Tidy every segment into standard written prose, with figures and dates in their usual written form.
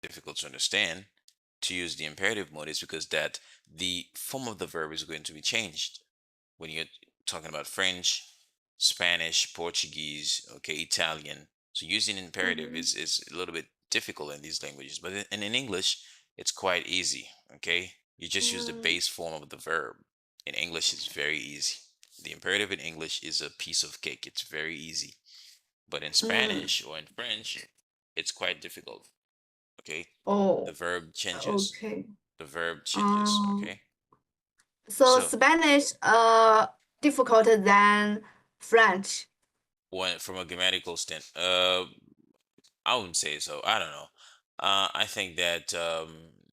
difficult to understand, to use the imperative mode is because that the form of the verb is going to be changed when you're talking about French, Spanish, Portuguese, okay, Italian. So using imperative Mm-hmm. is a little bit difficult in these languages, but in English, it's quite easy, okay? You just use the Mm, base form of the verb. In English, it's very easy. The imperative in English is a piece of cake. It's very easy. But in mm. Spanish or in French, it's quite difficult, okay? The Oh, verb changes. okay. The verb changes, Um, okay? so So Spanish difficult than French. when from a grammatical stand, I wouldn't say so. I don't know. I think that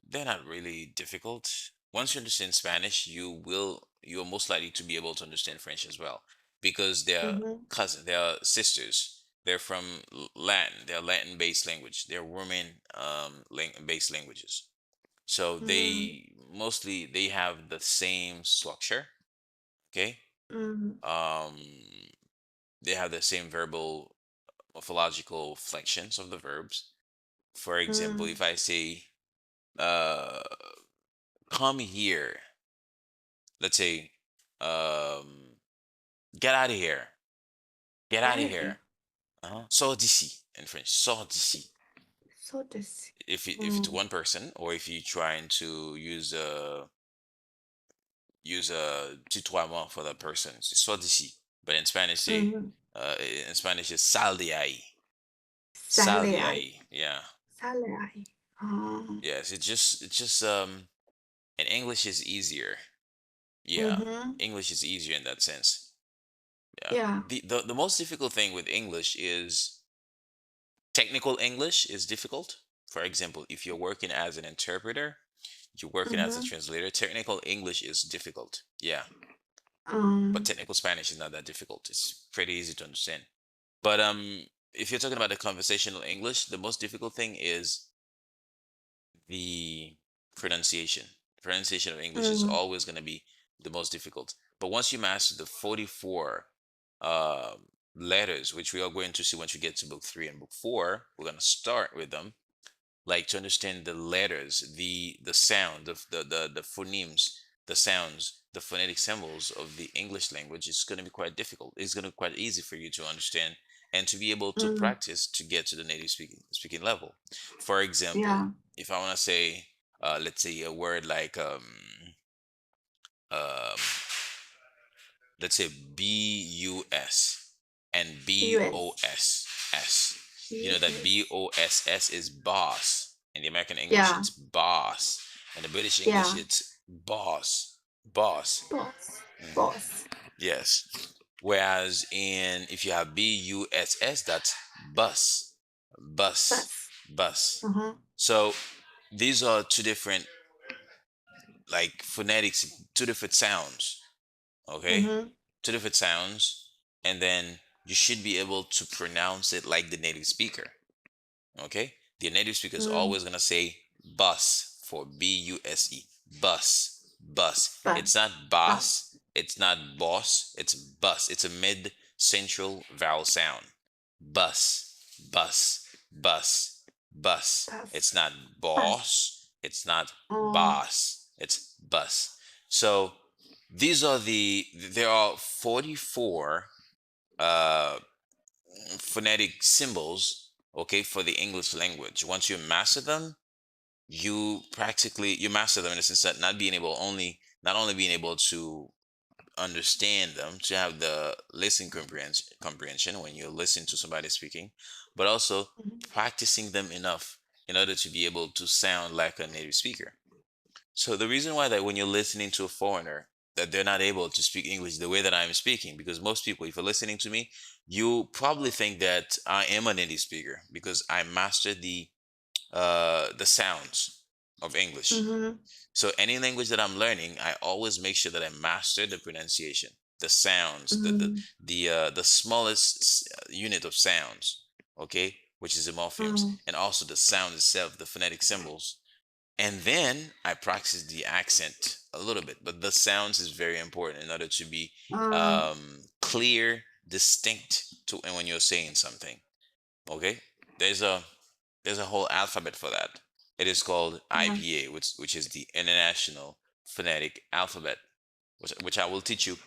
they're not really difficult. Once you understand Spanish, you're most likely to be able to understand French as well because they're Mm-hmm. cousins, they're sisters. They're from Latin. They're Latin-based language. They're Roman based languages. So Mm-hmm. they have the same structure. Okay. Mm-hmm. Um, they have the same verbal morphological flexions of the verbs. For example, Mm. if I say, uh, come here, let's say, um, get out of here, get out of Get here. here. Sors d'ici in French, sors d'ici. So this. If it's Mm. one person, or if you're trying to use a tutoiement for that person, c'est sors d'ici. But in Spanish, say, Mm-hmm. in Spanish, it's sal de ahí, sal de Salary. ahí. Yeah, Salary. yes. It's just and English is easier. Yeah, Mm-hmm. English is easier in that sense. Yeah. Yeah. The most difficult thing with English is technical English is difficult. For example, if you're working as an interpreter, you're working as a Mm-hmm. translator, technical English is difficult. Yeah. But Um. technical Spanish is not that difficult. It's pretty easy to understand. But if you're talking about the conversational English, the most difficult thing is the pronunciation. Pronunciation of English is Mm. always going to be the most difficult. But once you master the 44 uh, letters, which we are going to see once we get to book three and book four, we're going to start with them. Like to understand the letters, the sound, the phonemes, the sounds, the phonetic symbols of the English language is going to be quite difficult. It's going to be quite easy for you to understand and to be able to Mm. practice to get to the native speaking level. For example, Yeah. if I want to say, let's say a word like um, let's say bus and US. boss. You know that US. boss is boss. In the American English, Yeah. it's boss. In the British English, Yeah. it's boss. Boss. Boss. Mhm. Boss. Yes. Whereas in if you have buss, that's bus. Bus. Bus. Bus. Uh-huh. So these are two different like phonetics, two different sounds. Okay? Mm-hmm. Two different sounds, and then you should be able to pronounce it like the native speaker. Okay, the native speaker is Mm. always gonna say bus for buse, bus, bus. Bus. It's not Bus. boss, it's not boss, it's bus. It's a mid central vowel sound. Bus, bus, bus, bus. It's Bus. not Bus. boss, it's not Oh. boss, it's bus. So there are 44 uh phonetic symbols, okay, for the English language. Once you master them, you master them in the sense that not only being able to understand them, to have the listen comprehension when you listen to somebody speaking, but also Mhm. practicing them enough in order to be able to sound like a native speaker. So the reason why that when you're listening to a foreigner that they're not able to speak English the way that I'm speaking, because most people, if you're listening to me, you probably think that I am a native speaker because I mastered the sounds of English. Mhm. So any language that I'm learning, I always make sure that I master the pronunciation, the sounds, Mhm. the smallest unit of sounds, okay, which is the morphemes, Mm. and also the sound itself, the phonetic symbols, and then I practice the accent a little bit, but the sounds is very important in order to be Mm. clear, distinct to and when you're saying something. Okay, there's a there's a whole alphabet for that. It is called Uh-huh. IPA, which is the International Phonetic Alphabet, which I will teach you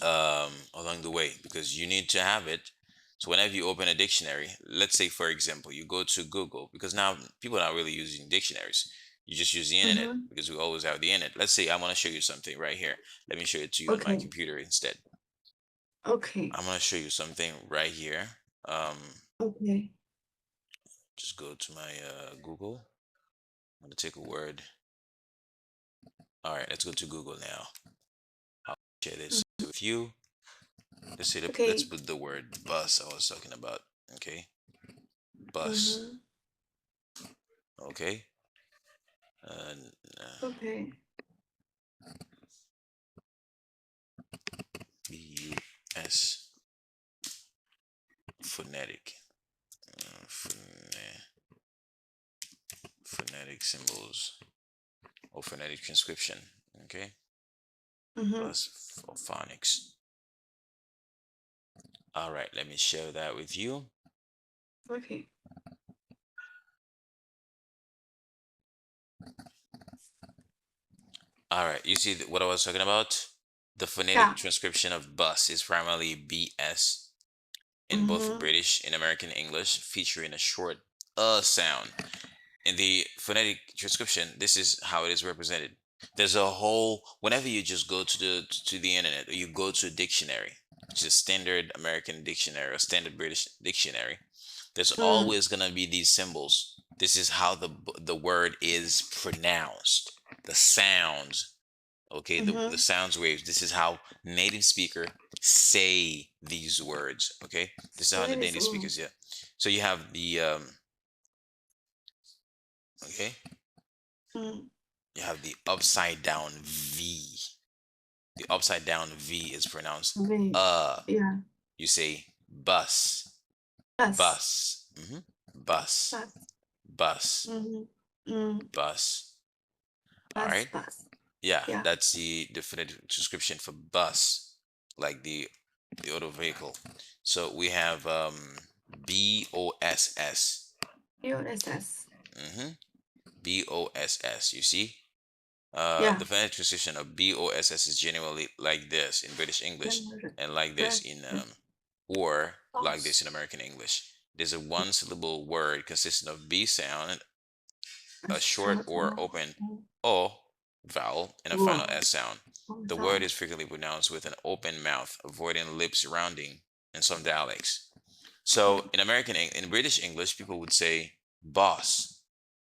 along the way because you need to have it. So whenever you open a dictionary, let's say for example, you go to Google because now people are not really using dictionaries. You just use the internet Mm-hmm. because we always have the internet. Let's say I want to show you something right here. Let me show it to you on my Okay. computer instead. Okay. I'm gonna show you something right here. Okay. Just go to my Google. I'm gonna take a word. All right, let's go to Google now. I'll share this Mm. with you. Let's Okay. put the word bus I was talking about. Okay, bus. Mm-hmm. Okay, and Okay. BUS phonetic, phonetic symbols or phonetic transcription. Okay, Mm-hmm. bus for phonics. All right, let me share that with you. Okay. All right, you see what I was talking about? The phonetic Yeah. transcription of bus is primarily BS in both Mm-hmm. British and American English, featuring a short sound. In the phonetic transcription, this is how it is represented. There's a whole whenever you just go to the internet or you go to a dictionary, which is a standard American dictionary or standard British dictionary, there's Mm. always gonna be these symbols. This is how the word is pronounced. The sounds, okay, the Mm-hmm. sounds waves. This is how native speaker say these words. Okay, this is how the Ladies. native speakers. Yeah. So you have the okay, Mm. you have the upside down V. The upside down V is pronounced Wait. Yeah. you say bus, Bus. bus, bus, Bus. bus, Mm-hmm. Mm. bus. All Bus. right. Bus. Yeah, Yeah. that's the definite description for bus, like the auto vehicle. So we have BOSS. USS. Mm-hmm. BOSS. You see, Yeah. the phonetic transition of BOSS is generally like this in British English, General. and like this Breath. in or like this Bus. in American English. There's a one syllable word consisting of B sound, A a short short or or open O vowel, and a final wow. S sound. The word Sound. is frequently pronounced with an open mouth, avoiding lips rounding in some dialects. So Mm. in British English, people would say boss,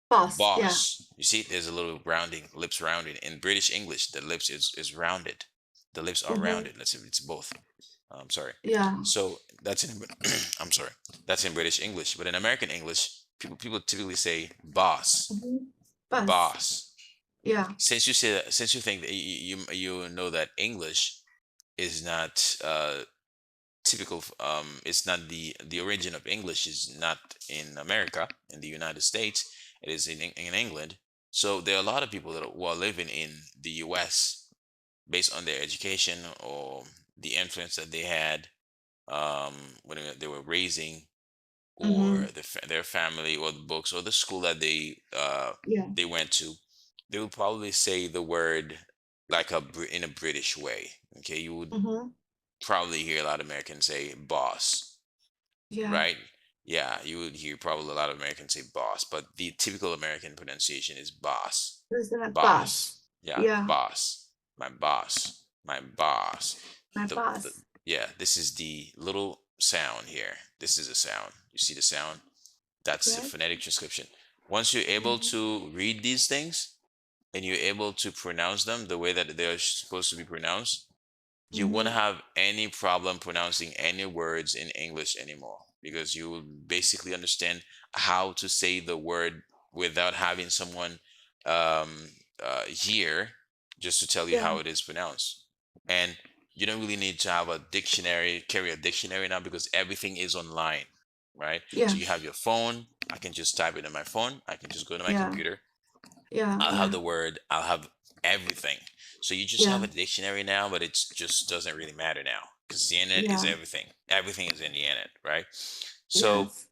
Bus. Yeah. boss. You see, there's a little rounding, lips rounding. In British English, the lips is rounded. The lips are Mm-hmm. rounded. Let's say it's both. I'm sorry. Yeah. So that's in I'm sorry. That's in British English, but in American English, people typically say boss, Mm-hmm. Bus. boss. Yeah. Since you say that, since you think that you know that English is not typical, it's not the origin of English is not in America, in the United States. It is in England. So there are a lot of people that who are living in the U.S. based on their education or the influence that they had um, when they were raising, or Mm-hmm. their family, or the books, or the school that Yeah. they went to. They would probably say the word like in a British way. Okay, you would Mm-hmm. probably hear a lot of Americans say boss, Yeah. right? Yeah, you would hear probably a lot of Americans say boss, but the typical American pronunciation is boss. Listen a bus. Boss. Yeah, Yeah. boss. My boss. My boss. My The bus. yeah, this is the little sound here. This is a sound. You see the sound? That's the Breath. phonetic transcription. Once you're able Mm-hmm. to read these things and you're able to pronounce them the way that they're supposed to be pronounced, you won't Mm-hmm. have any problem pronouncing any words in English anymore because you will basically understand how to say the word without having someone um, here just to tell you Yeah. how it is pronounced. And you don't really need to have a dictionary, carry a dictionary now because everything is online, right? So Yeah. you have your phone. I can just type it in my phone. I can just go to my Yeah. computer. Yeah. I'll have Yeah. the word, I'll have everything. So you just have Yeah. a dictionary now, but it just doesn't really matter now because the internet is Yeah. everything. Everything is in the internet, right? So Yes.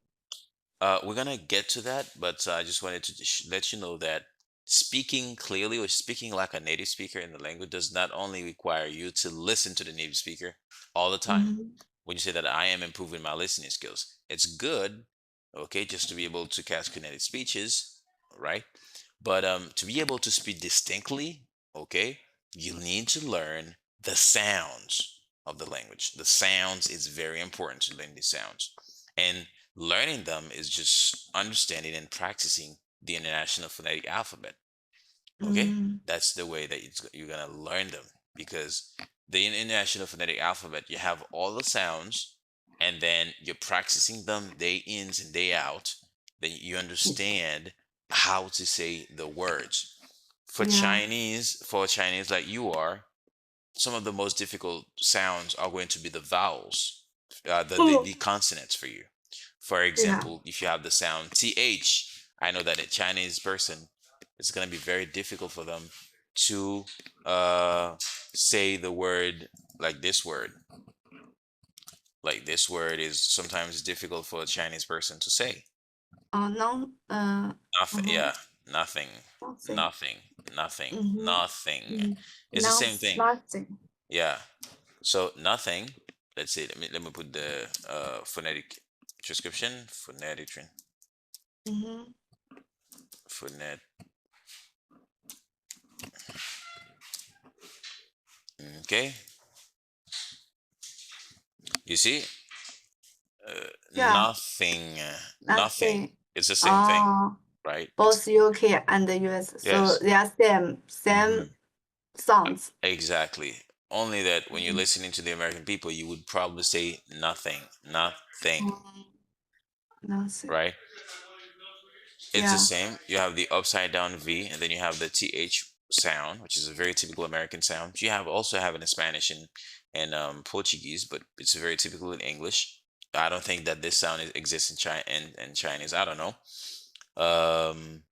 We're gonna get to that, but I just wanted to let you know that speaking clearly or speaking like a native speaker in the language does not only require you to listen to the native speaker all the time. Mhm. When you say that I am improving my listening skills, it's good, okay, just to be able to catch kinetic speeches, right? But to be able to speak distinctly, okay, you need to learn the sounds of the language. The sounds is very important to learn these sounds. And learning them is just understanding and practicing the International Phonetic Alphabet. Okay? Mm. That's the way that you're going to learn them because the International Phonetic Alphabet, you have all the sounds and then you're practicing them day in and day out. Then you understand how to say the words. Yeah. For Chinese like you are, some of the most difficult sounds are going to be the vowels, the consonants for you. For Yeah. example, if you have the sound th, I know that a Chinese person, it's going to be very difficult for them to say the word like this word. Like this word is sometimes difficult for a Chinese person to say. No. Nothing. Uh-huh. Yeah, nothing, Nothing. nothing, nothing, Mhm. nothing. Mm. It's the No, same thing. nothing. Yeah. So nothing. Let's see. Let me put the phonetic transcription. Mhm. Phonet. Okay. You see, Yeah. nothing. Nothing. Nothing. It's the same thing, Oh, right? It's both UK and the US. So yes. they are same Hmm. sounds. Exactly. Only that when you're Mhm. listening to the American people, you would probably say nothing, nothing, Mm, nothing. right? It's the Yeah. same. You have the upside down V, and then you have the TH sound, which is a very typical American sound. You have also have it in Spanish and Portuguese, but it's very typical in English. I don't think that this sound exists in China and Chinese. I don't know. Um,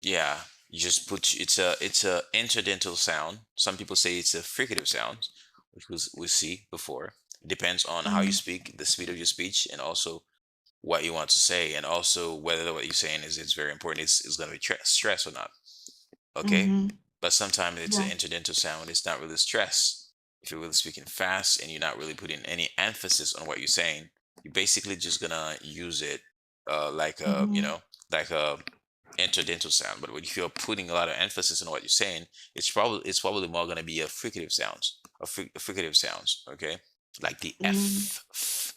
yeah, you just put it's a interdental sound. Some people say it's a fricative sound, which was we see before. It depends on how you Mm, speak, the speed of your speech, and also what you want to say, and also whether what you're saying is very important. Is going to be stress or not. Okay, mm-hmm. but sometimes it's an Yeah. interdental sound. It's not really stress. If you're really speaking fast and you're not really putting any emphasis on what you're saying, you're basically just gonna use it like a Mm-hmm. like a interdental sound. But if you're putting a lot of emphasis on what you're saying, it's probably more gonna be a fricative sounds, a fricative sounds. Okay, like the Mm. f.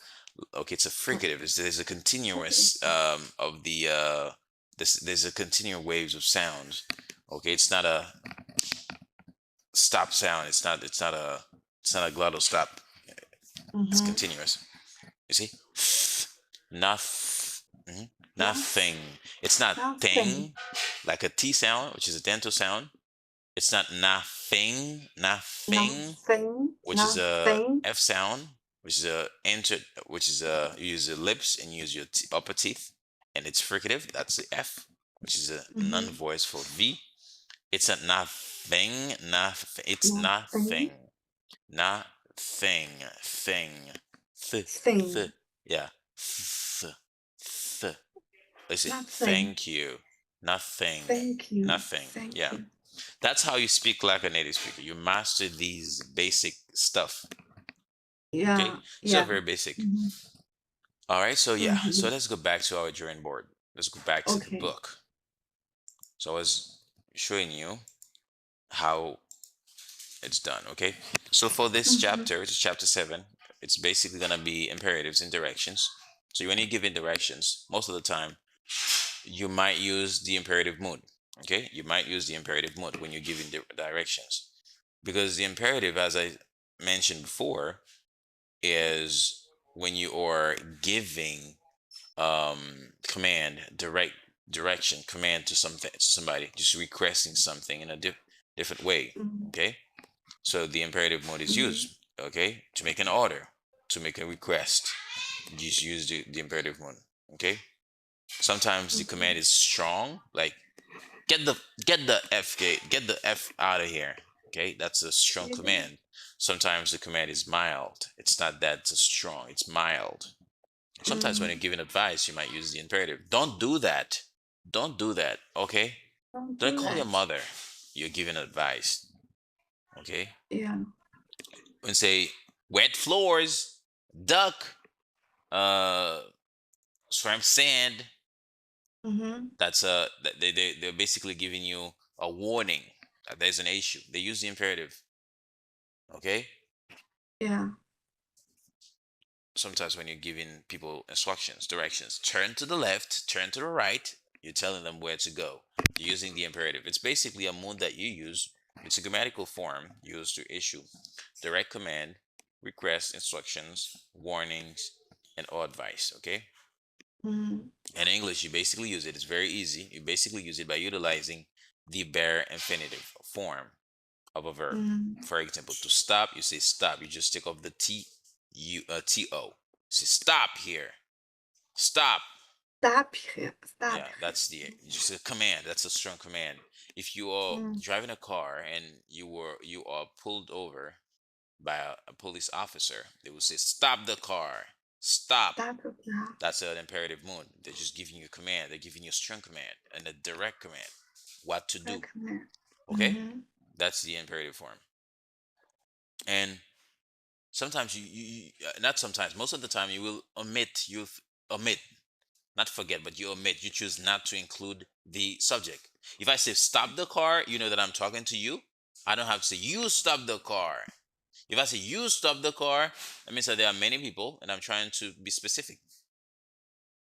Okay, it's a Uh, fricative. There's a okay. continuous of the there's a continual waves of sounds. Okay, it's not a stop sound. It's not a glottal stop. It's Mm-hmm. continuous. You see? Noth, mhm. Nothing. Nothing. It's not Nothing. thing like a T sound, which is a dental sound. It's not nothing, nothing, Nothing. which is a Nothing. F sound, which is a enter, which is a you use your lips and use your upper teeth, and it's fricative. That's the F, which is a Mm-hmm. non-voice for V. It's a nothing, nothing. It's Nothing. nothing, nothing, thing, Thing. yeah, th. Let's see. Nothing. Thank you. Nothing, Thank you. nothing. Thank Yeah. you. That's how you speak like a native speaker. You master these basic stuff. Okay. Yeah. So Yeah. very basic. Mm-hmm. All right. So yeah. So Mm-hmm. let's go back to our drawing board. Let's go back to the Okay. book. So I was showing you how it's done. Okay. So for this Mm-hmm. chapter, it's chapter 7. It's basically gonna be imperatives and directions. So when you give in directions, most of the time you might use the imperative mood. Okay, you might use the imperative mood when you're giving directions because the imperative, as I mentioned before, is when you are giving command, direction, command to something, to somebody, just requesting something in a different way. Mm-hmm. Okay, so the imperative mode is Mm-hmm. used. Okay, to make an order, to make a request, just use the imperative mode. Okay, sometimes the Mm-hmm. command is strong, like get the get the f out of here. Okay, that's a strong Yeah. command. Sometimes the command is mild. It's not that strong, it's mild. Sometimes when you're giving advice, you might use the imperative. Don't do that. Don't do that. Okay. Don't Don't do call your that. mother. You're giving advice. Okay. Yeah. And say wet floors, duck, uh, swamp sand. Mm-hmm. That's they're basically giving you a warning that there's an issue. They use the imperative. Okay. Yeah. Sometimes when you're giving people instructions, directions, turn to the left, turn to the right, you're telling them where to go. You're using the imperative. It's basically a mode that you use. It's a grammatical form used to issue direct command, request, instructions, warnings, and or advice. Okay. Mm-hmm. In English, you basically use it. It's very easy. You basically use it by utilizing the bare infinitive form of a verb. Mm-hmm. For example, to stop, you say stop. You just take off the to. Say stop here. Stop. Stop here. Stop Yeah, here. that's the just a command. That's a strong command. If you are Mm. driving a car and you are pulled over by a police officer, they will say stop the car. Stop. Stop here. That's an imperative mode. They're just giving you a command. They're giving you a strong command and a direct command. What to do. Recommend. Okay? Mm-hmm. That's the imperative form. And sometimes not sometimes, most of the time you will omit, not forget, but you omit. You choose not to include the subject. If I say stop the car, you know that I'm talking to you. I don't have to say you stop the car. If I say you stop the car, that means that there are many people and I'm trying to be specific.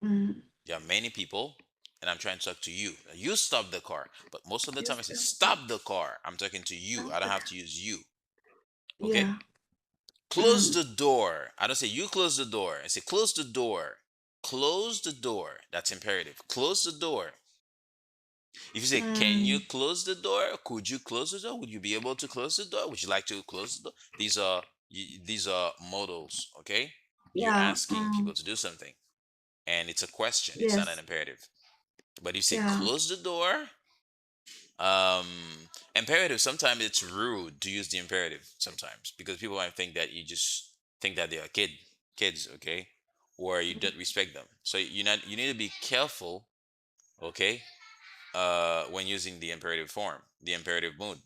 Mm. There are many people and I'm trying to talk to you. You stop the car. But most of the You time I say stop. stop the car. I'm talking to you. Stop I don't the have car. to use you. Okay? Yeah. Close Mm. the door. I don't say you close the door. I say close the door. Close the door. That's imperative. Close the door. If you say, can you Mm. close the door? Could you close the door? Would you be able to close the door? Would you like to close the door? These are modals, okay? You're Yeah. asking people to do something. And it's a question. It's not an Yes. imperative. But if you say Yeah. close the door, um imperative, sometimes it's rude to use the imperative sometimes because people might think that you just think that they are kids, okay, or you don't respect them. So you need to be careful, okay, when using the imperative form, the imperative mood.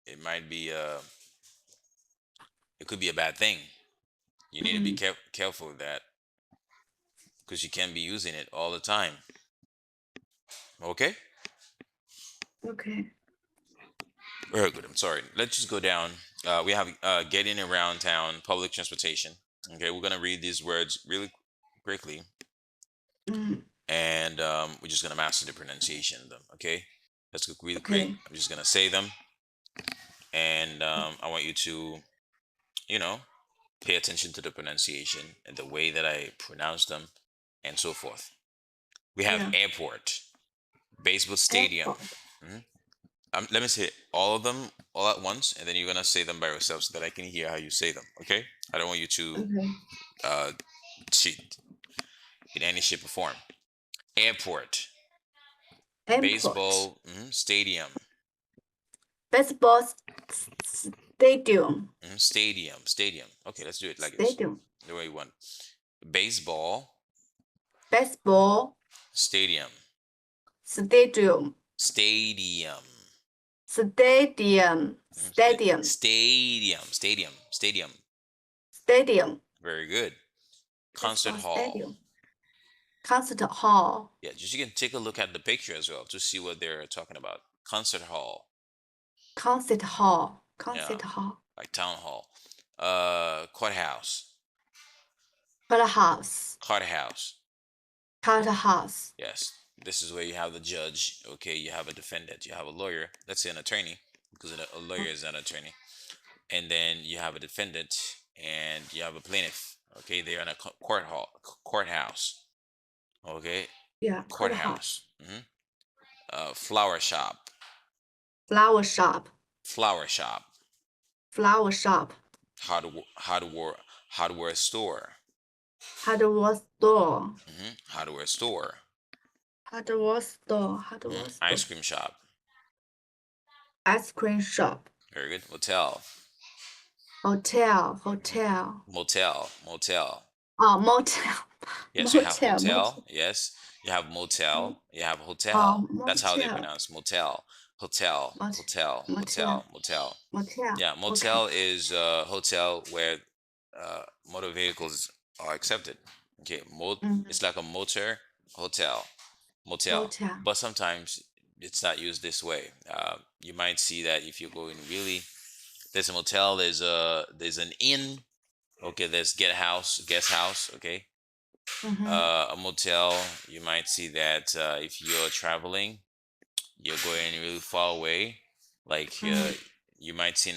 It might be it could be a bad thing. You need to be Mm. careful with that because you can't be using it all the time. Okay. Okay. Very good. I'm sorry. Let's just go down. We have getting around town, public transportation. Okay, we're gonna read these words really quickly, Mm. and we're just gonna master the pronunciation of them. Okay, let's go really quick. Okay. I'm just gonna say them, and I want you to, you know, pay attention to the pronunciation and the way that I pronounce them, and so forth. We have Yeah. airport, baseball stadium. Airport. Mhm. Let me say all of them all at once, and then you're gonna say them by yourself so that I can hear how you say them. Okay? I don't want you to Okay. uh, cheat in any shape or form. Airport, Airport. baseball stadium, Baseball stadium. stadium. Okay, let's do it like this, Stadium. the way you want. Baseball Baseball stadium, stadium. stadium, Stadium. Stadium. stadium. Stadium. Very good. Concert Baseball hall. stadium. Concert hall. Yeah, just you can take a look at the picture as well to see what they're talking about. Concert hall. Concert hall. Yeah, Concert hall. like town hall. Courthouse. Courthouse. Courthouse. Courthouse. Yes, this is where you have the judge. Okay, you have a defendant. You have a lawyer. Let's say an attorney, because a lawyer is an attorney. And then you have a defendant, and you have a plaintiff. Okay, they're in a courthouse. Okay, Yeah. Courthouse. courthouse. Flower shop. Flower shop. Flower shop. Flower shop. Hardware store. Hardware store. Hardware store. Hardware store. Hardware Ice store. cream shop. Ice cream shop. Very good. Hotel. Hotel. Hotel. Motel. Motel. Yes, you have Motel. hotel. Yes, you have motel. You have Oh, hotel. That's how they motel. pronounce motel. Hotel, Mot hotel, motel. hotel, motel. Motel. Yeah, Okay. motel is a hotel where motor vehicles are accepted. Okay, it's like a motor hotel, motel. Motel. But sometimes it's not used this way. You might see that if you're going really, there's a motel, there's an inn. Okay, there's guest house. Okay, a motel. You might see that if you're traveling, you're going really far away, like you might see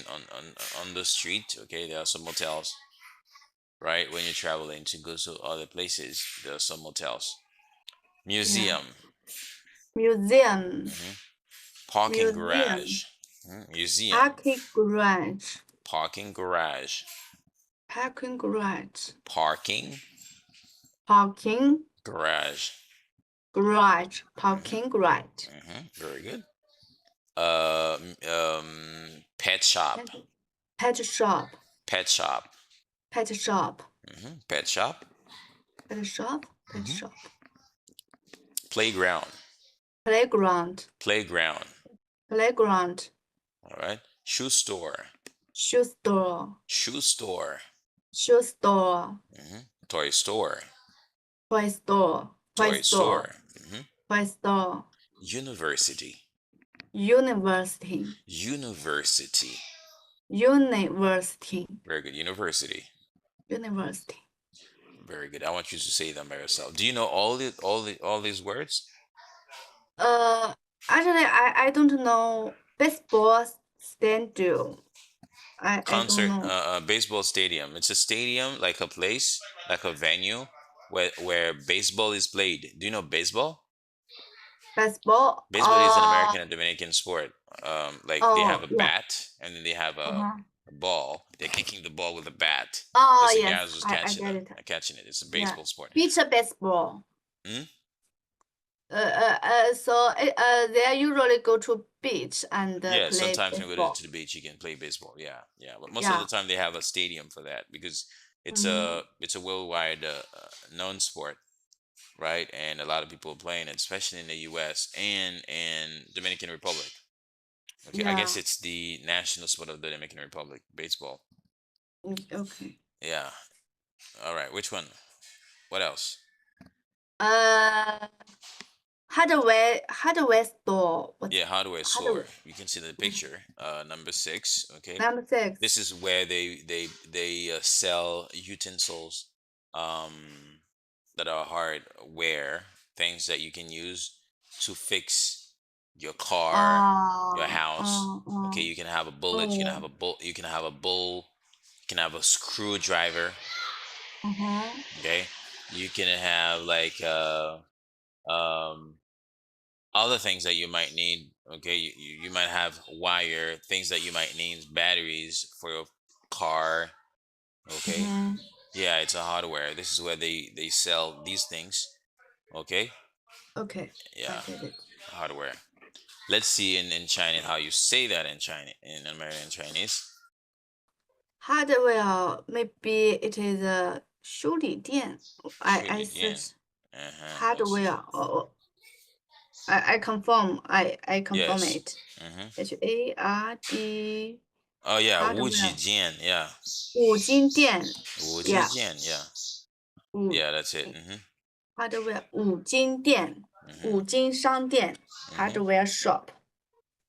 on the street. Okay, there are some motels, right? When you're traveling to go to other places, there are some motels. Yeah. Museum, Museum. parking Museum. garage, museum, Parking garage. parking garage, Parking garage. parking Parking garage. garage. Parking garage. Very good. Pet shop, Pet shop. pet shop, Pet shop. pet shop, Pet shop. Pet shop. playground, Playground. playground. Playground. All right. Shoe store, Shoe store. shoe store, Shoe store. toy store, Toy store. Toy toy store. store, Toy store. university, University. university. University. Very good. University. University. Very good. I want you to say them by yourself. Do you know all these words? Actually, I don't know baseball stadium. I don't Concert, know. baseball stadium. It's a stadium, like a place, like a venue where baseball is played. Do you know baseball? Baseball. Baseball is an American and Dominican sport. Like they have a yeah. bat and then they have a ball. They're kicking the ball with a bat. Oh, There's a guy yes. who's I catching get it. it. Catching it. It's a baseball sport. Beach baseball. Hmm? So they usually go to beach and Yeah, play sometimes when you go baseball. to the beach, you can play baseball. Yeah, yeah. But most of the time, they have a stadium for that because it's a worldwide known sport, right? And a lot of people are playing it, especially in the U.S. and Dominican Republic. Okay, I guess Yeah. it's the national sport of the Dominican Republic, baseball. Okay. Yeah. All right. Which one? What else? Hardware store. Yeah, hardware store. You can see the picture. Number 6. Okay. Number 6. This is where they sell utensils, that are hardware, things that you can use to fix your car, your house. Okay, you can have a bullet. You can have a bull. You can have a bull. You can have a screwdriver. Okay, you can have like other things that you might need. Okay, you might have wire, things that you might need, batteries for your car. Okay, yeah, it's a hardware. This is where they sell these things. Okay, Okay. yeah, I get it. hardware. Let's see in Chinese how you say that in Chinese, in American Chinese. Hardware, maybe it is a 修理店. I 修理店. search Let's hardware. I confirm. I confirm Yes. it. HARD. Oh yeah, Hardware. 无几件, yeah. 五金店. 无几件, yeah. Yeah, that's it. Hardware 五金店. 五金商店. Hardware shop.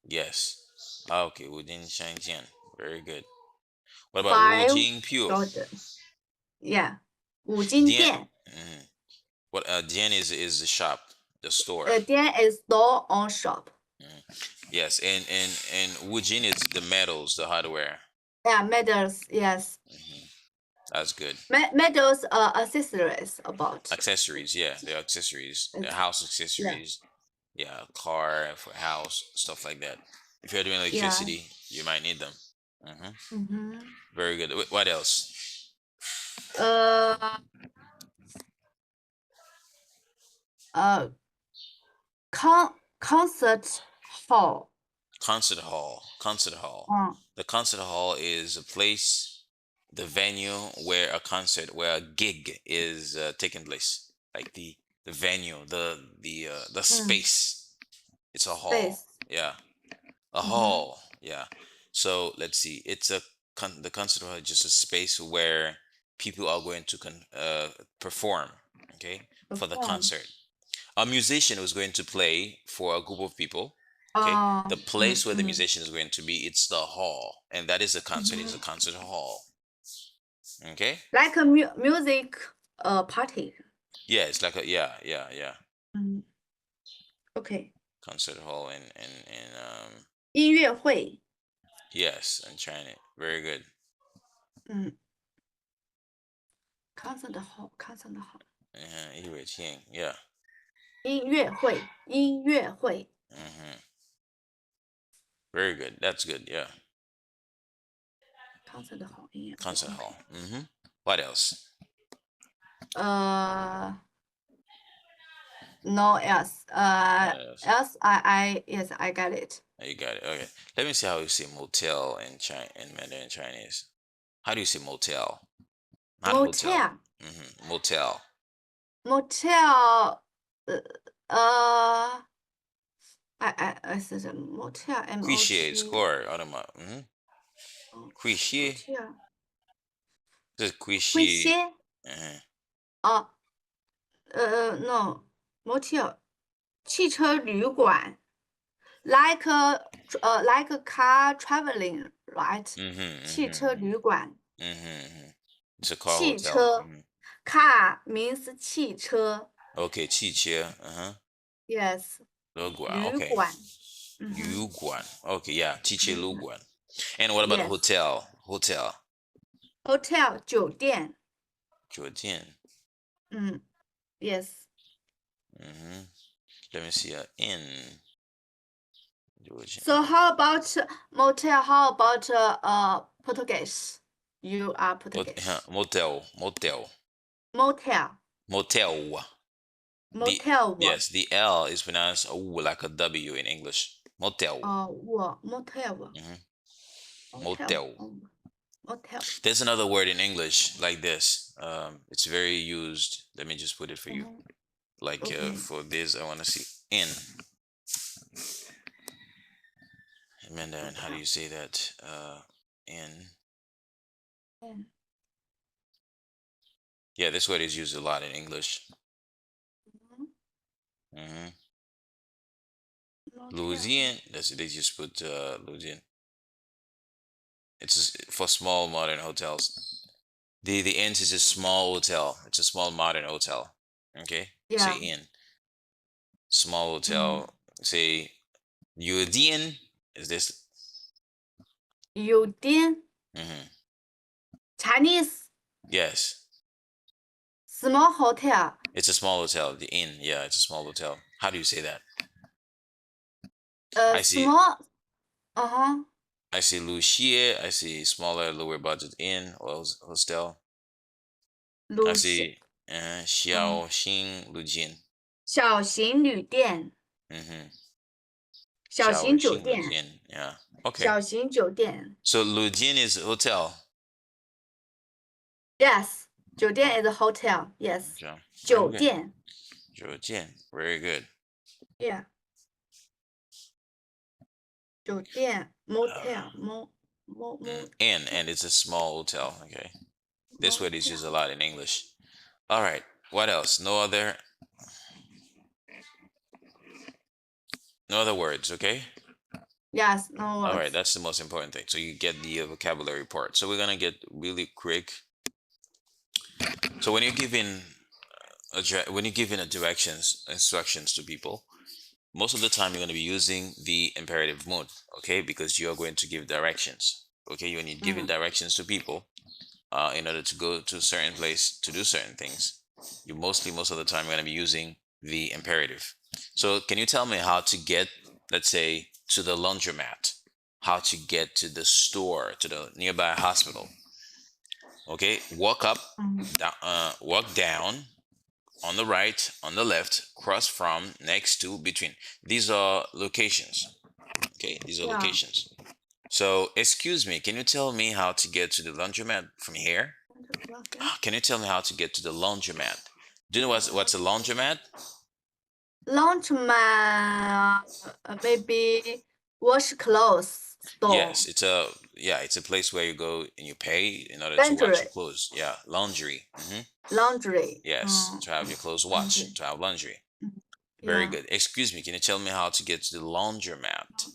Yes. Okay, 无金商店. Very good. What about 5 无金票? Yeah. 五金店. What Dian is the shop, the store. Dian is store or shop. Yes, and Wujin is the metals, the hardware. Yeah, metals. Yes. That's good. Metals accessories about. Accessories, yeah, they're accessories. They're house accessories. Yeah, car for house, stuff like that. If you're doing electricity, you might need them. Very good. What else? Concert hall. Concert hall. The concert hall is a place the venue where a concert, where a gig is taking place, like the venue, the space. It's a hall. Space. Yeah, a hall. Yeah. So let's see. It's the concert hall is just a space where people are going to perform. Okay, for the Perform. concert. A musician was going to play for a group of people. Okay, the place where the musician is going to be, it's the hall, and that is a concert. It's a concert hall. Okay. Like a music party. Yeah, it's like a yeah. Okay. Concert hall and 音乐会。 yes, and China. Very good. Concert hall. Concert hall. 音乐厅 yeah. 音乐会。音乐会。 Very good. That's good. Yeah. Concert hall. 音乐会。 Concert hall. What else? No else. Else. Else yes, I got it. Oh, you got it. Okay. Let me see how you say motel in Mandarin Chinese. How do you say motel? Not hotel. Motel. Motel. Motel. I said motel. Cliché score. Cliché. Motel. This is cliché. No. Motel. 汽车旅馆。Like a car traveling, right? 汽车旅馆。 It's a car 汽 hotel. 车。Car means 汽车。 Okay, 汽车. Yes. 旅馆. Okay. 旅馆。旅馆. Okay, yeah. 汽车旅馆. And what about Yes. hotel? Hotel. Hotel 酒店。酒店. Yes. Let me see. Inn. So how about motel? How about Portuguese? You are Portuguese. Motel. Motel. Motel. Motel. Yes, the L is pronounced like a W in English. Motel. Motel. Motel. Motel. There's another word in English like this. It's very used. Let me just put it for you. Like for this, I want to see in. Mandarin, how do you say that? In. Yeah, this word is used a lot in English. Louisian. They just put Louisian. It's for small modern hotels. The inn is a small hotel. It's a small modern hotel. Okay. Yeah. Say inn. Small hotel. Say Yudian. Is this? 酒店。Chinese. Yes. Small hotel. It's a small hotel. The inn. Yeah, it's a small hotel. How do you say that? I see. Small. I see Lucia. I see smaller, lower budget inn or hostel. I see Xiaoxing Lujin. 小型旅店。小型酒店。Yeah. Okay. 小型酒店。 So Lujin is hotel. Yes. 酒店 is a hotel. Yes. 酒店。酒店. Very good. Yeah. 酒店 motel and it's a small hotel. Okay. This word is used a lot in English. All right. What else? No other words, okay? Yes, no words. All right, that's the most important thing. So you get the vocabulary part. So we're gonna get really quick. So when you're giving instructions to people, most of the time you're going to be using the imperative mood, okay? Because you are going to give directions, okay? When you're giving directions to people, in order to go to a certain place to do certain things, you most of the time you're going to be using the imperative. So can you tell me how to get, let's say, to the laundromat, how to get to the store, to the nearby hospital? Okay, walk up, walk down, on the right, on the left, cross from, next to, between. These are locations. Okay, these are locations. So, excuse me, can you tell me how to get to the laundromat from here? Can you tell me how to get to the laundromat? Do you know what's a laundromat? Laundromat, maybe wash clothes store. Yes, it's a place where you go and you pay in order to wash Laundry. your clothes. Yeah, laundry. Laundry. Yes, to have your clothes washed, to have laundry. Very Yeah. good. Excuse me, can you tell me how to get to the laundromat?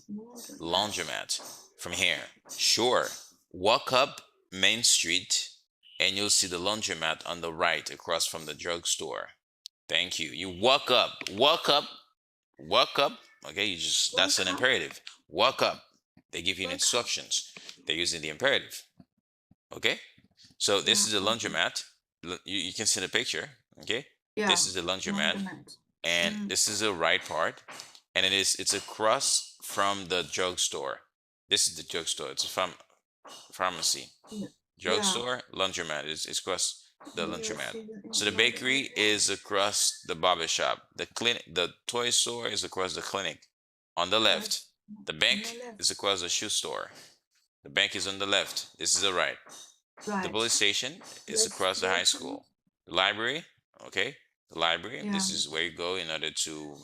Laundromat from here. Sure. Walk up Main Street and you'll see the laundromat on the right across from the drugstore. Thank you. You walk up, walk up, walk up. Okay, that's an imperative. Walk up. They give you instructions. They're using the imperative. Okay? So this is a laundromat. You can see the picture. Okay? Yeah. This is the laundromat. And this is the right part. And it's across from the drugstore. This is the drugstore. It's a pharmacy. Drugstore, laundromat is across the laundromat. So the bakery is across the barber shop. The toy store is across the clinic. On the left, the bank is across the shoe store. The bank is on the left. This is the right. The police station is across the high school. The library, okay. The library. This is where you go in order to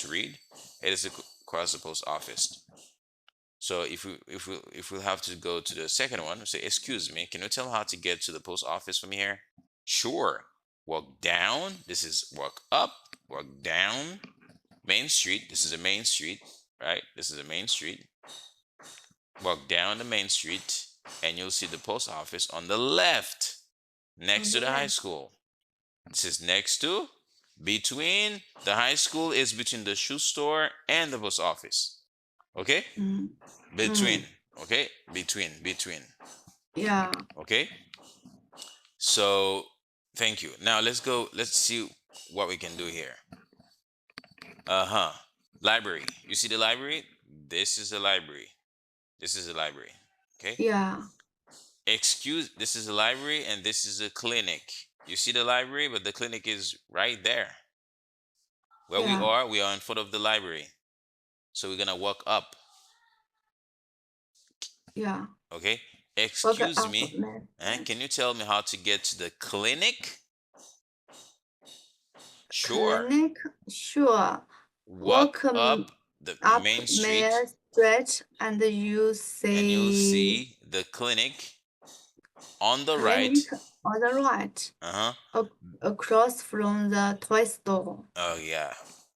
read. It is across the post office. So if we have to go to the second one, we say, excuse me, can you tell how to get to the post office from here? Sure. Walk down. This is walk up. Walk down. Main Street. This is a main street, right? This is a main street. Walk down the main street, and you'll see the post office on the left, next to the high school. This is next to, between the high school is between the shoe store and the post office. Okay? Between. Okay? Between. Yeah. Okay? So, thank you. Now let's see what we can do here. Library. You see the library? This is the library. This is the library. Okay? Yeah. This is a library and this is a clinic. You see the library, but the clinic is right there. Where we are in front of the library. So we're gonna walk up. Yeah. Okay. Excuse me. Can you tell me how to get to the clinic? Sure. Clinic. Sure. Walk up the main street. And you'll see the clinic on the right. On the right. Across from the toy store. Oh yeah.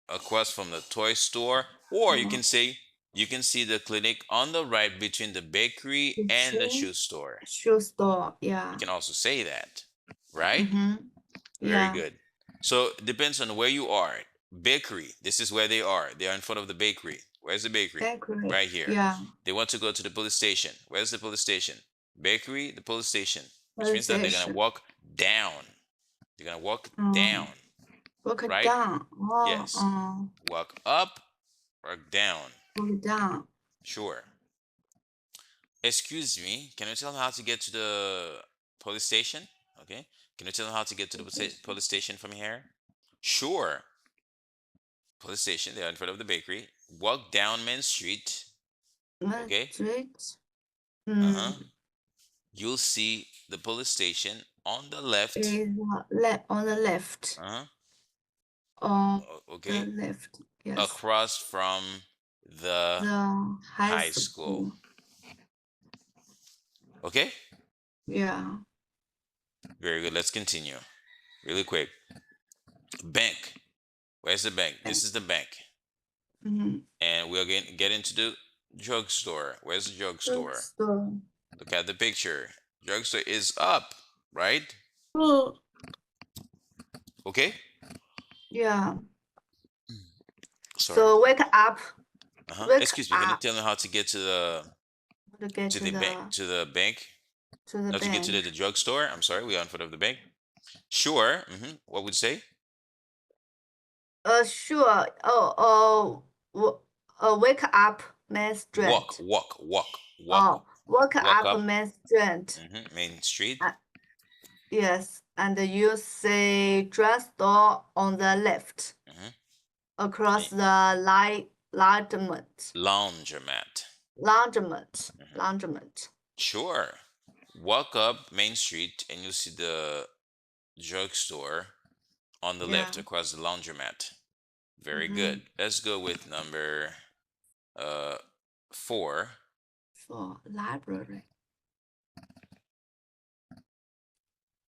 Across from the toy store. Or you can see the clinic on the right between the bakery and the shoe store. Shoe store, yeah. You can also say that, right? Yeah. Very good. So it depends on where you are. Bakery, this is where they are. They are in front of the bakery. Where's the bakery? Right here. Yeah. They want to go to the police station. Where's the police station? Bakery, the police station. Which means that they're going to walk down. They're going to walk down. Walk right? down. Oh, Yes. Walk up or down. Walk down. Sure. Excuse me, can you tell me how to get to the police station? Okay. Can you tell me how to get to the police station from here? Sure. Police station, they're in front of the bakery. Walk down Main Street. Okay. Street. You'll see the police station on the left. On the left. Okay. The left. Yes. Across from the high school. Okay? Yeah. Very good. Let's continue. Really quick. Bank. Where's the bank? This is the bank. And we're going to get into the drugstore. Where's the drugstore? Look at the picture. Drugstore is up, right? Okay? Yeah. Sorry. So wake up. Excuse me. Can you tell me how to get to the bank? To the bank. To get to the drugstore. I'm sorry. We are in front of the bank. Sure. What would you say? Sure. Wake up Main Street. Walk up Main Street. Main Street. Yes, and you see drugstore on the left. Across the laundromat. laundromat, laundromat. Sure. Walk up Main Street and you'll see the drugstore on the left Yeah. across the laundromat. Very Mhm. good. Let's go with number 4. For library.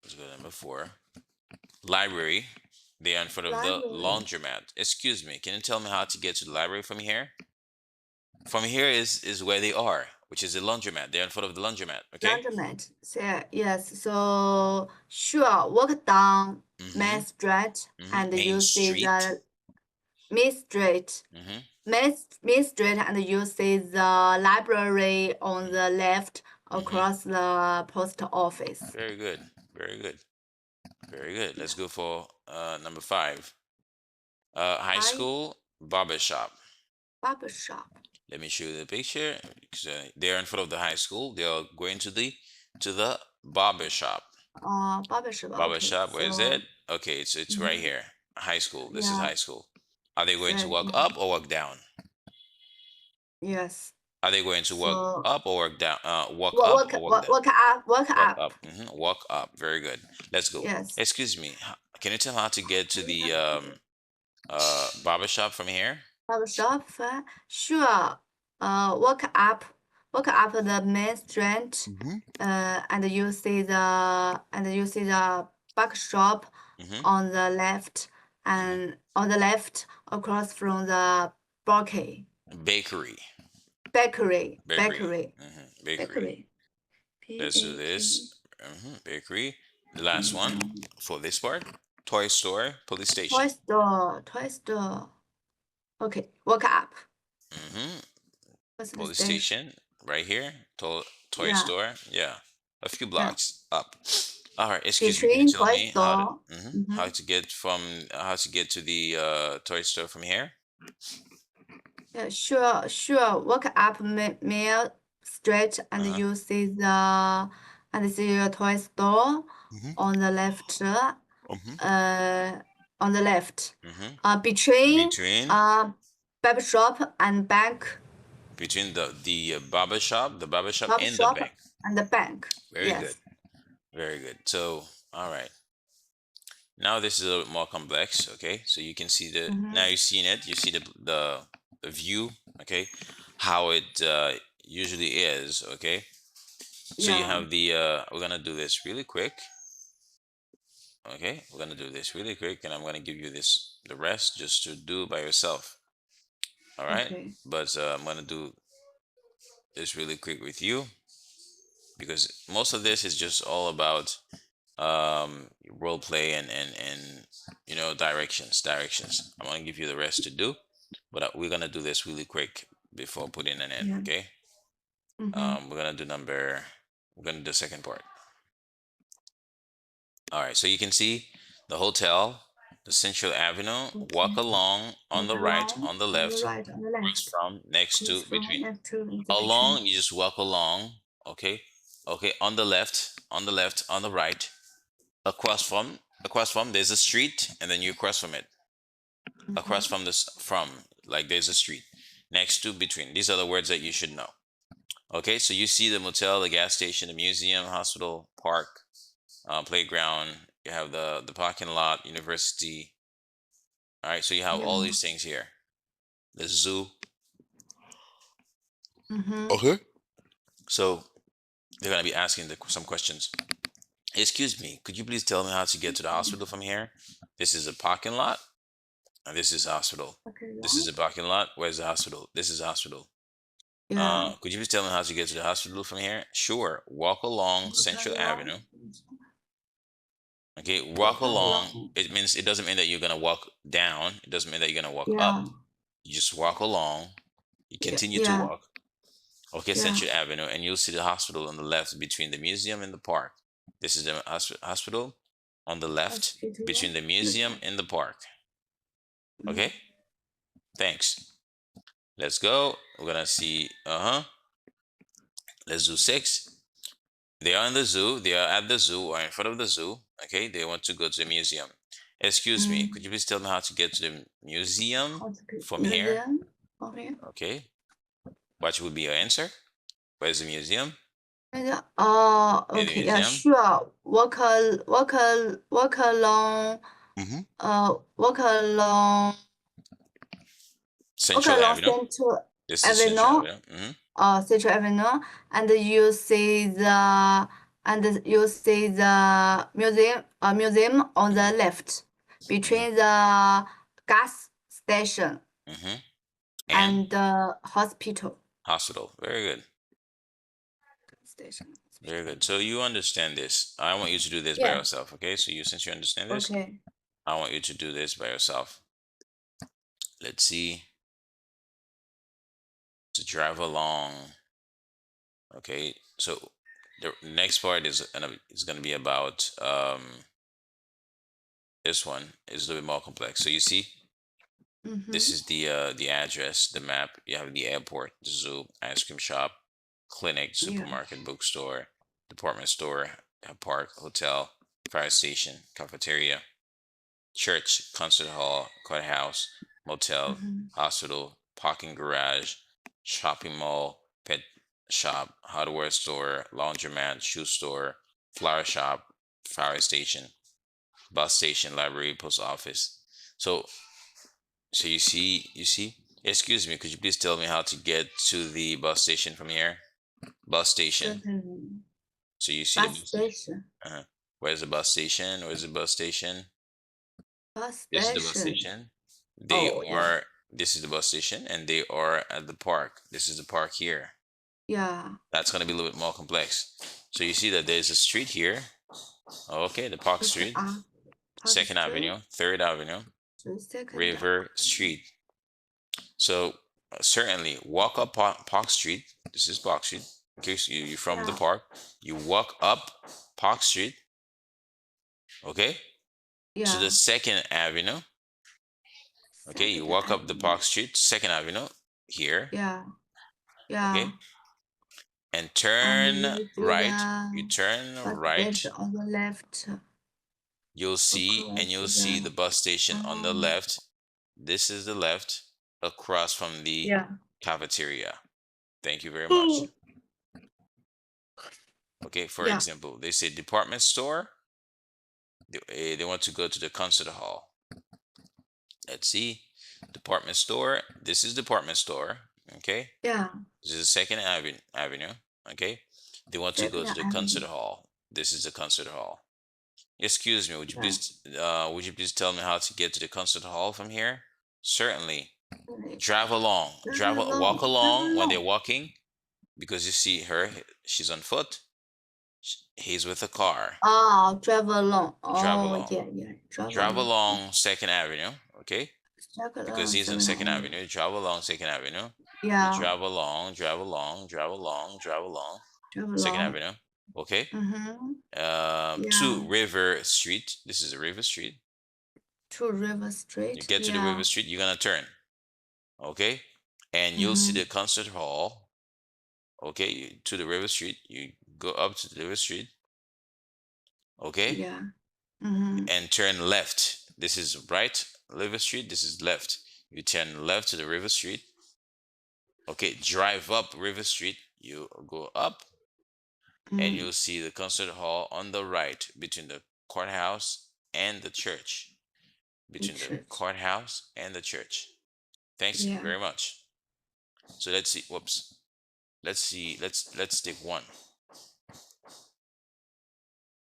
Let's go to number 4. Library. They are in front of the Library. laundromat. Excuse me. Can you tell me how to get to the library from here? From here is where they are, which is the laundromat. They're in front of the laundromat. Okay. Laundromat. So, yes. So sure, walk down Main Street and Main you see Street. the Main Street. Main Street and you see the library on the left across the post office. Very good. Very good. Very good. Let's go for number 5. High school barbershop. Barbershop. Let me show you the picture. They're in front of the high school. They are going to the barbershop. Barbershop. Barbershop. Okay, Where is so, it? Okay, it's right here. High school. This is Yeah. high school. Are they going to So, walk yeah. up or walk down? Yes. Are they going to walk So up or walk down? Walk walk, up walk, or walk walk, down? walk up, walk Walk up. up. Walk up. Very good. Let's go. Yes. Excuse me. Can you tell how to get to the barbershop from here? Barbershop. Sure. Walk up the Main Street. And you see the barbershop on the left, and on the left across from the bakery. Bakery. Bakery. Bakery. Bakery. Let's do this. Bakery. The last one for this part. Toy store. Police station. Toy store. Okay, walk up. What's the Police station? station. Right here. Toy Yeah. store. Yeah. A few blocks up. All right. Excuse me. Can you Between tell toy me how store. to get to the toy store from here? Yeah, sure. Walk up Main Street and you see the toy store on the left. On the left. Between barber shop and bank. Between the barber shop and the bank. And the bank. Very good. Very good. So, all right. Now this is a little more complex. Okay, so you can see now you've seen it. You see the view. Okay, how it usually is. Okay, so you have the. We're gonna do this really quick. Okay, we're gonna do this really quick, and I'm gonna give you the rest just to do by yourself. All right, Okay. but I'm gonna do this really quick with you because most of this is just all about role play and directions. I'm gonna give you the rest to do, but we're gonna do this really quick before putting an end. Okay. We're gonna do the second part. All right, so you can see the hotel, the Central Avenue. Walk along on the right, on the left, from next to between. Along, you just walk along. Okay, on the left, on the right. Across from there's a street, and then you cross from it. Across from there's a street. Next to, between. These are the words that you should know. Okay, so you see the motel, the gas station, the museum, hospital, park, playground. You have the parking lot, university. All right, so you have all these things here. The zoo. Okay. So they're gonna be asking some questions. Excuse me, could you please tell me how to get to the hospital from here? This is a parking lot, and this is hospital. This is a parking lot. Where's the hospital? This is hospital. Could you please tell me how to get to the hospital from here? Sure. Walk along Central Avenue. Okay, walk along. It doesn't mean that you're gonna walk down. It doesn't mean that you're gonna walk up. You just walk along. You continue to walk. Okay, Central Avenue, and you'll see the hospital on the left between the museum and the park. This is the hospital on the left between the museum and the park. Okay? Thanks. Let's go. We're gonna see. Let's do 6. They are in the zoo. They are at the zoo or in front of the zoo. Okay? They want to go to the museum. Excuse me. Could you please tell me how to get to the museum from here? Okay. What would be your answer? Where's the museum? Okay, The yeah, museum? sure. Walk along, Mm-hmm. walk along, Central Avenue. Central This is Central Avenue, Avenue. Mm-hmm. Central Avenue, and you see the museum on the left, between the gas station Mm-hmm. and the hospital. Hospital. Very good. Station. Very good. So you understand this. I want you to do this by Yeah. yourself. Okay. So since you understand this, Okay. I want you to do this by yourself. Let's see. To drive along. Okay. So the next part is gonna be about this one is a little bit more complex. So you see, this is the address, the map. You have the airport, the zoo, ice cream shop, clinic, supermarket, bookstore, department store, a park, hotel, fire station, cafeteria, church, concert hall, courthouse, motel, hospital, parking garage, shopping mall, pet shop, hardware store, laundromat, shoe store, flower shop, fire station, bus station, library, post office. So you see. Excuse me, could you please tell me how to get to the bus station from here? Bus station. Certainly. So you see the bus station. Where's the bus station? Where's the bus station? This is the bus station. This is the bus station, and they are at the park. This is the park here. Yeah. That's gonna be a little bit more complex. So you see that there's a street here. Okay, the Park Street, Second Avenue, Third Avenue, River Street. So certainly walk up Park Street. This is Park Street. In case you're from the park, you walk up Park Street. Okay. To the Second Avenue. Okay, you walk up the Park Street, Second Avenue here. Yeah. Okay. And turn right. You turn right. On the left. You'll see the bus station on the left. This is the left across from the cafeteria. Thank you very much. Okay, for example, they say department store. They want to go to the concert hall. Let's see. Department store. This is department store. Okay. Yeah. This is Second Avenue. Okay. They want to go to the concert hall. This is the concert hall. Excuse me, would you please tell me how to get to the concert hall from here? Certainly. Drive along. Walk along when they're walking. Because you see her, she's on foot. He's with a car. Oh, drive along. Drive along. Yeah. Drive along Second Avenue, okay? Because he's on Second Avenue. Drive along Second Avenue. Yeah. Drive along. Second Avenue. Okay. To River Street. This is a River Street. To River Street. You get to the River Street, you're gonna turn. Okay? And you'll see the concert hall. Okay, to the River Street. You go up to the River Street. Okay? Yeah. And turn left. This is right, River Street. This is left. You turn left to the River Street. Okay, drive up River Street. You go up, and you'll see the concert hall on the right between the courthouse and the church. Between the courthouse and the church. Thanks very much. So let's see. Whoops. Let's see. Let's take one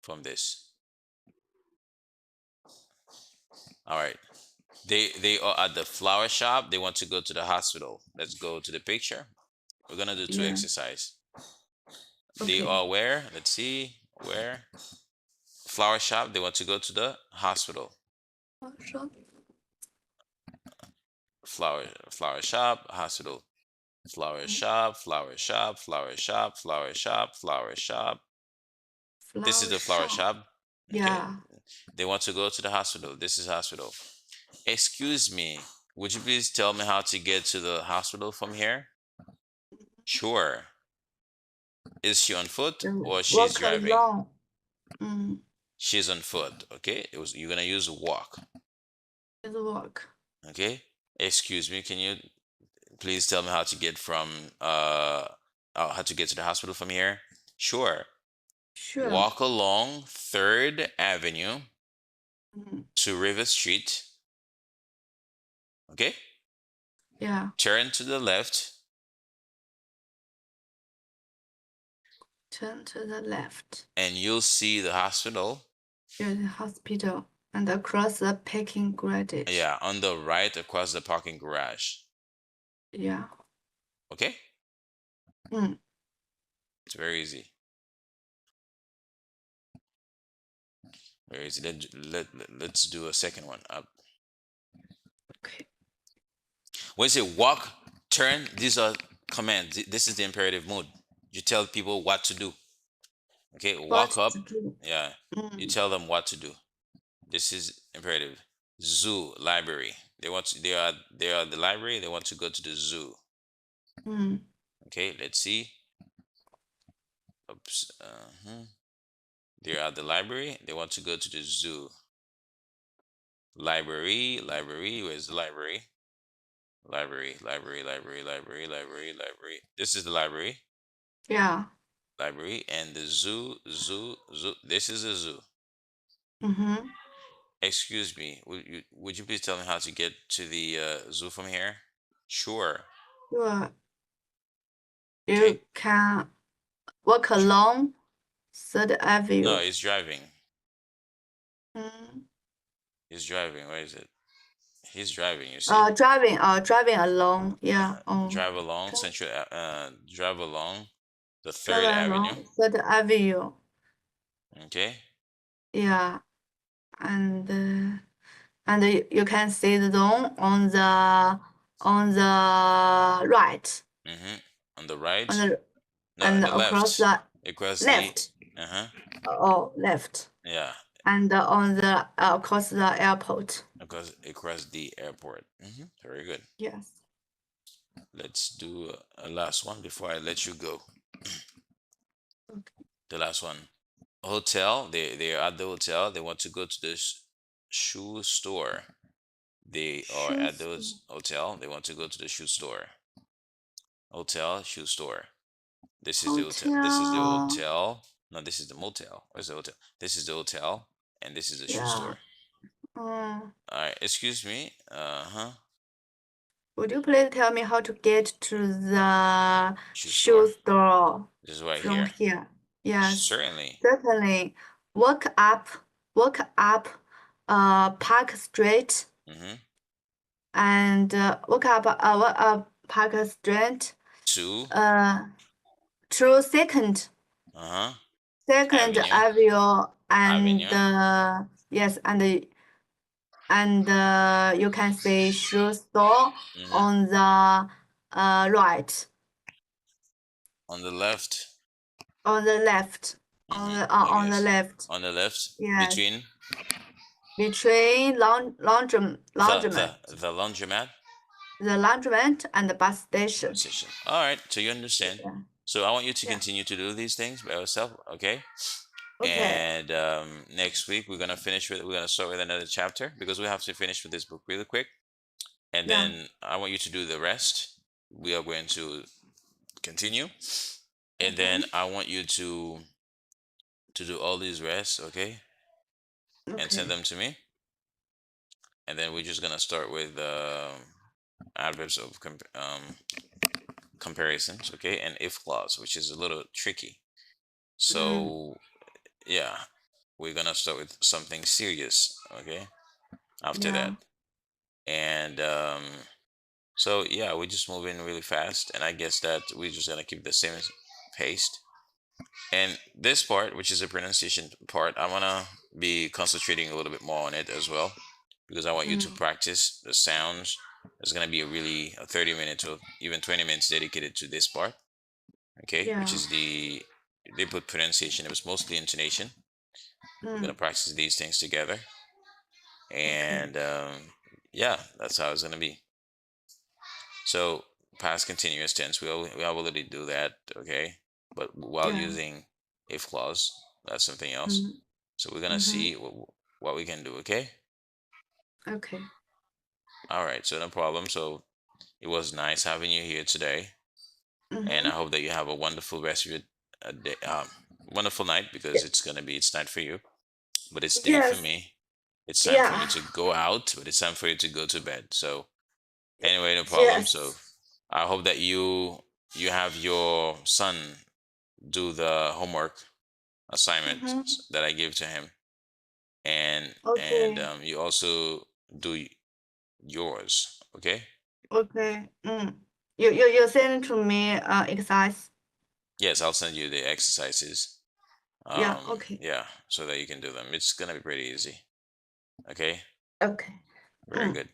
from this. All right. They are at the flower shop. They want to go to the hospital. Let's go to the picture. We're gonna do two exercise. They are where? Let's see. Where? Flower shop. They want to go to the hospital. Flower shop, hospital. Flower shop. This is the flower shop. Yeah. They want to go to the hospital. This is hospital. Excuse me, would you please tell me how to get to the hospital from here? Sure. Is she on foot or she's driving? She's on foot. Okay. You're gonna use walk. Walk. Okay. Excuse me, can you please tell me how to get from how to get to the hospital from here. Sure. Sure. Walk along 3rd Avenue to River Street. Okay? Yeah. Turn to the left. Turn to the left. And you'll see the hospital. Yeah, the hospital. And across the parking garage. Yeah, on the right across the parking garage. Yeah. Okay? It's very easy. Very easy. Let's do a second one up. Okay. When you say walk, turn, these are commands. This is the imperative mode. You tell people what to do. Okay, walk up. Yeah, you tell them what to do. This is imperative. Zoo, library. They are the library. They want to go to the zoo. Okay, let's see. Oops. They are at the library. They want to go to the zoo. Library. Where's the library? Library. This is the library. Yeah. Library and the zoo. This is the zoo. Excuse me. Would you please tell me how to get to the zoo from here? Sure. Sure. You can walk along 3rd Avenue. No, he's driving. He's driving. Where is it? He's driving. You see? Driving along. Yeah. Drive along Central. Drive along the 3rd Avenue. 3rd Avenue. Okay. Yeah, and you can see the zone on the right. On the right. No, and across the left. Oh, left. Yeah. And on the across the airport. Across the airport. Very good. Yes. Let's do a last one before I let you go. Okay. The last one. Hotel. They're at the hotel. They want to go to the shoe store. They are at the hotel. They want to go to the shoe store. Hotel, shoe store. This is the hotel. This is the hotel. No, this is the motel. Where's the hotel? This is the hotel, and this is the shoe store. All right. Excuse me. Would you please tell me how to get to the shoe store? This is right from here. Yes. Certainly. Walk up Park Street. And walk up Park Street to 2nd Avenue and yes, and you can see shoe store on the right. On the left. On the left. On the left. On the left. Yes. Between laundromat. The laundromat. The laundromat and the bus station. All right, so you understand. Yeah. So I want you to continue to do these things by yourself, okay? And next week we're gonna start with another chapter because we have to finish with this book really quick. And then I want you to do the rest. We are going to continue. And then I want you to do all these rests, okay? And send them to me. And then we're just gonna start with adverbs of comparisons, okay, and if clause, which is a little tricky. So yeah, we're gonna start with something serious, okay, after that. And so yeah, we're just moving really fast, and I guess that we're just gonna keep the same pace. And this part, which is the pronunciation part, I wanna be concentrating a little bit more on it as well, because I want you to practice the sounds. There's gonna be a 30 minutes or even 20 minutes dedicated to this part, okay, which is the put pronunciation. It was mostly intonation. We're gonna practice these things together, and yeah, that's how it's gonna be. So past continuous tense, we already do that, okay, but while using if clause, that's something else. So we're gonna see what we can do, okay? Okay. All right, so no problem. So It was nice having you here today, and I hope that you have a wonderful rest of your day, wonderful night, because it's night for you, but it's day for Yes. me. It's time for me Yeah. to go out, but it's time for you to go to bed. So anyway, no problem. Yes. So I hope that you have your son do the homework assignment that I gave to him, and Okay. you also do yours. Okay. Okay. You send to me exercise. Yes, I'll send you the exercises. Yeah. Okay. Yeah, so that you can do them. It's gonna be pretty easy. Okay. Okay. Very good.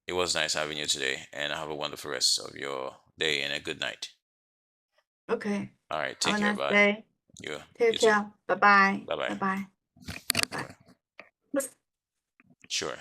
It was nice having you today, and have a wonderful rest of your day and a good night. Okay. All right. Have Take a care. nice Bye. day. You Take too. care. Bye bye. Bye bye. Bye bye. Bye bye. Sure.